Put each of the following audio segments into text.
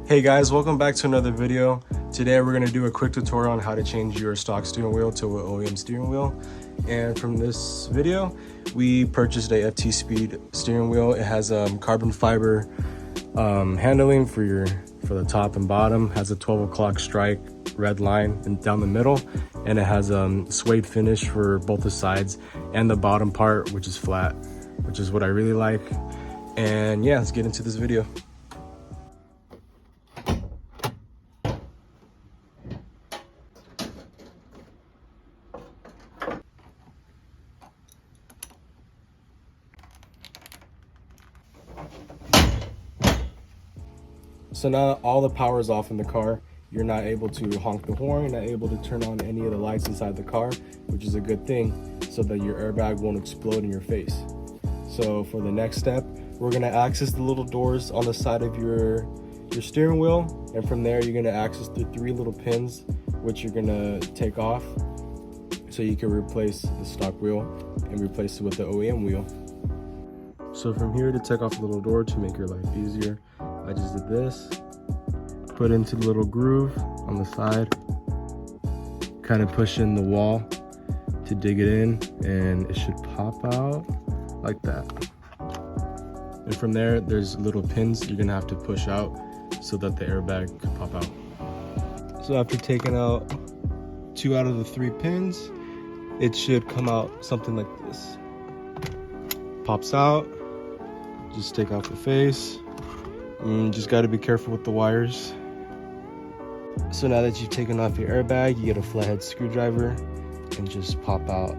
Hey guys, welcome back to another video. Today we're going to do a quick tutorial on how to change your stock steering wheel to an OEM steering wheel. And from this video, we purchased a FTspeed steering wheel. It has carbon fiber handling for the top and bottom, has a 12 o'clock strike red line and down the middle, and it has suede finish for both the sides and the bottom part, which is flat, which is what I really like. And yeah, let's get into this video. So now all the power is off in the car. You're not able to honk the horn, you're not able to turn on any of the lights inside the car, which is a good thing so that your airbag won't explode in your face. So for the next step, we're gonna access the little doors on the side of your steering wheel, and from there you're gonna access the 3 little pins, which you're gonna take off so you can replace the stock wheel and replace it with the OEM wheel. So from here, to take off the little door to make your life easier, I just did this, put into the little groove on the side, kind of push in the wall to dig it in, and it should pop out like that. And from there, there's little pins you're gonna have to push out so that the airbag can pop out. So after taking out 2 out of the 3 pins, it should come out something like this. Pops out, just take off the face. Just got to be careful with the wires. So now that you've taken off your airbag, you get a flathead screwdriver and just pop out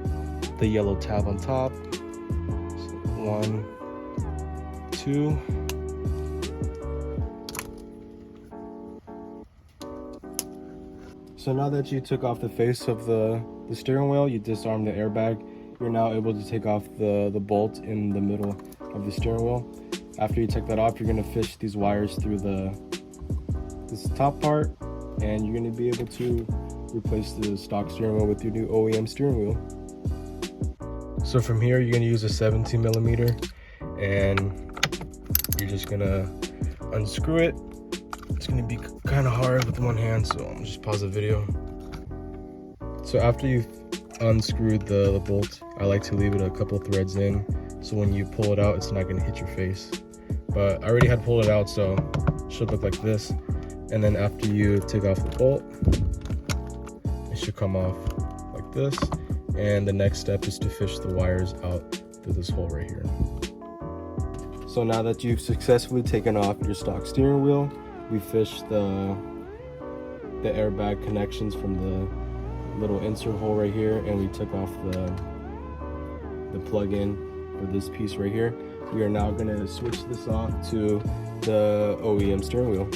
the yellow tab on top. So 1, 2. So now that you took off the face of the steering wheel, you disarm the airbag. You're now able to take off the bolt in the middle of the steering wheel. After you take that off, you're going to fish these wires through this top part, and you're going to be able to replace the stock steering wheel with your new OEM steering wheel. So from here, you're going to use a 17 millimeter, and you're just going to unscrew it. It's going to be kind of hard with one hand, so I'm just pause the video. So after you've unscrewed the bolt, I like to leave it a couple threads in, so when you pull it out, it's not going to hit your face. But I already had pulled it out, so it should look like this. And then after you take off the bolt, it should come off like this. And the next step is to fish the wires out through this hole right here. So now that you've successfully taken off your stock steering wheel, we fished the airbag connections from the little insert hole right here, and we took off the plug-in for this piece right here. We are now going to switch this off to the OEM steering wheel.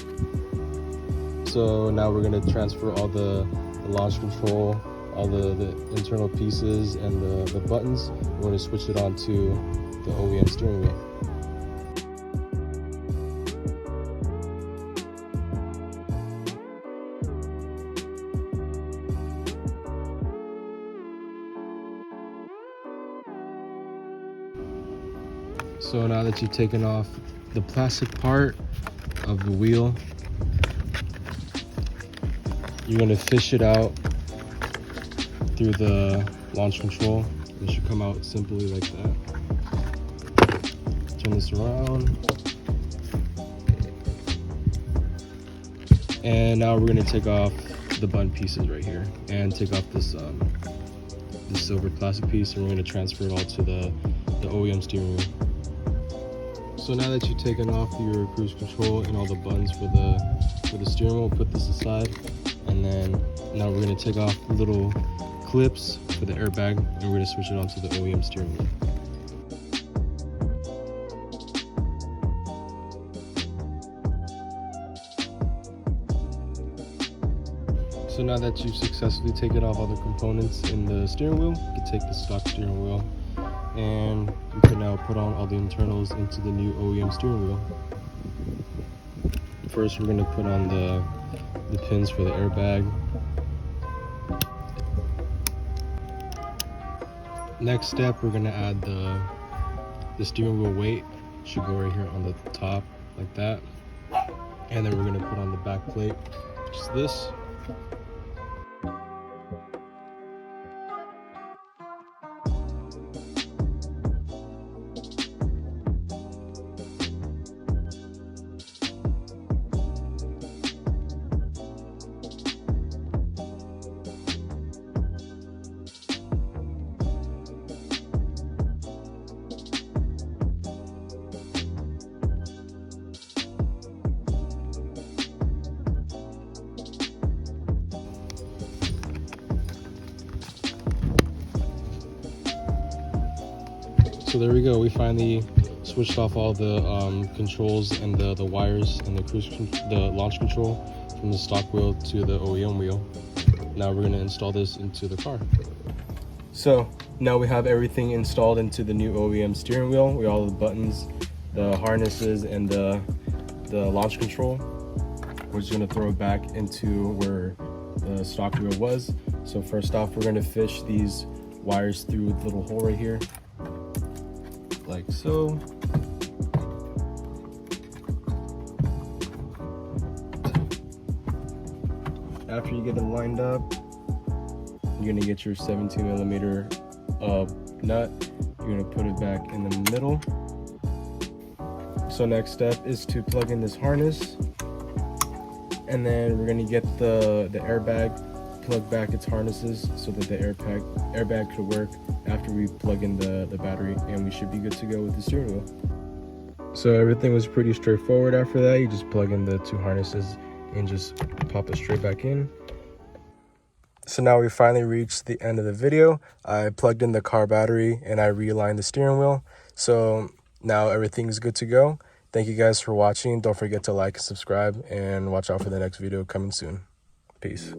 So now we're going to transfer all the launch control, all the internal pieces and the buttons. We're going to switch it on to the OEM steering wheel. So now that you've taken off the plastic part of the wheel, you're going to fish it out through the launch control. It should come out simply like that. Turn this around. And now we're going to take off the button pieces right here and take off this silver plastic piece, and we're going to transfer it all to the OEM steering wheel. So now that you've taken off your cruise control and all the buttons for the steering wheel, put this aside, and then now we're going to take off the little clips for the airbag, and we're going to switch it onto the OEM steering wheel. So now that you've successfully taken off all the components in the steering wheel, you can take the stock steering wheel and you can now put on all the internals into the new OEM steering wheel. First, we're going to put on the pins for the airbag. Next step, we're going to add the steering wheel weight. Should go right here on the top like that. And then we're gonna put on the back plate, which is this. So there we go. We finally switched off all the controls and the wires and the launch control from the stock wheel to the OEM wheel. Now we're gonna install this into the car. So now we have everything installed into the new OEM steering wheel with all the buttons, the harnesses, and the launch control. We're just gonna throw it back into where the stock wheel was. So first off, we're gonna fish these wires through the little hole right here, like so. After you get it lined up, you're gonna get your 17mm nut. You're gonna put it back in the middle. So next step is to plug in this harness, and then we're gonna get the airbag, plug back its harnesses so that the airbag could work after we plug in the battery, and we should be good to go with the steering wheel. So everything was pretty straightforward after that. You just plug in the two harnesses and just pop it straight back in. So now we finally reached the end of the video. I plugged in the car battery and I realigned the steering wheel. So now everything's good to go. Thank you guys for watching. Don't forget to like and subscribe, and watch out for the next video coming soon. Peace.